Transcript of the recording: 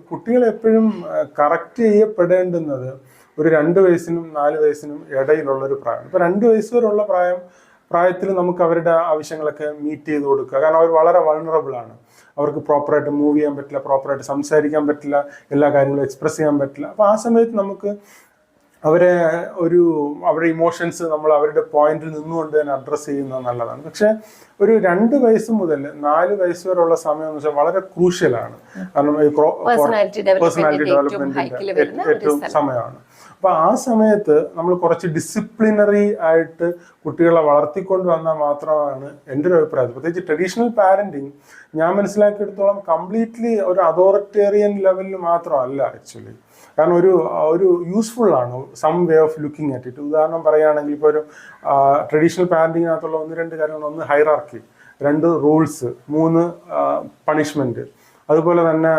കുട്ടികൾ എപ്പോഴും കറക്റ്റ് ചെയ്യപ്പെടേണ്ടുന്നത് ഒരു 2 വയസ്സിനും 4 വയസ്സിനും ഇടയിലുള്ള ഒരു പ്രായം. ഇപ്പൊ 2 വയസ്സ് വരെയുള്ള പ്രായത്തിൽ നമുക്ക് അവരുടെ ആവശ്യങ്ങളൊക്കെ മീറ്റ് ചെയ്ത് കൊടുക്കുക. കാരണം അവർ വളരെ വൾണറബിൾ ആണ്. അവർക്ക് പ്രോപ്പറായിട്ട് മൂവ് ചെയ്യാൻ പറ്റില്ല, പ്രോപ്പറായിട്ട് സംസാരിക്കാൻ പറ്റില്ല, എല്ലാ കാര്യങ്ങളും എക്സ്പ്രസ് ചെയ്യാൻ പറ്റില്ല. അപ്പോൾ ആ സമയത്ത് നമുക്ക് അവരുടെ ഇമോഷൻസ് നമ്മൾ അവരുടെ പോയിന്റിൽ നിന്നുകൊണ്ട് തന്നെ അഡ്രസ്സ് ചെയ്യുന്നത് നല്ലതാണ്. പക്ഷെ ഒരു 2 വയസ്സ് മുതൽ 4 വയസ്സ് വരെയുള്ള സമയം എന്ന് വെച്ചാൽ വളരെ ക്രൂഷ്യലാണ്. കാരണം ഈ പേഴ്സണാലിറ്റി ഡെവലപ്മെന്റിന്റെ ഏറ്റവും സമയമാണ്. അപ്പൊ ആ സമയത്ത് നമ്മൾ കുറച്ച് ഡിസിപ്ലിനറി ആയിട്ട് കുട്ടികളെ വളർത്തിക്കൊണ്ട് വന്നാൽ മാത്രമാണ് എൻ്റെ ഒരു അഭിപ്രായം. പ്രത്യേകിച്ച് ട്രഡീഷണൽ പാരന്റിങ് ഞാൻ മനസ്സിലാക്കിയെടുത്തോളം കംപ്ലീറ്റ്ലി ഒരു അതോറിറ്റേറിയൻ ലെവലിൽ മാത്രമല്ല ആക്ച്വലി. കാരണം ഒരു യൂസ്ഫുൾ ആണ് some way of looking at it. ഉദാഹരണം പറയുകയാണെങ്കിൽ ഇപ്പോൾ ഒരു ട്രഡീഷണൽ പാരന്റിങ്ങിനകത്തുള്ള 1-2 കാര്യങ്ങൾ: 1 ഹൈറാർക്കി, 2 റൂൾസ്, 3 പണിഷ്മെന്റ്, അതുപോലെ തന്നെ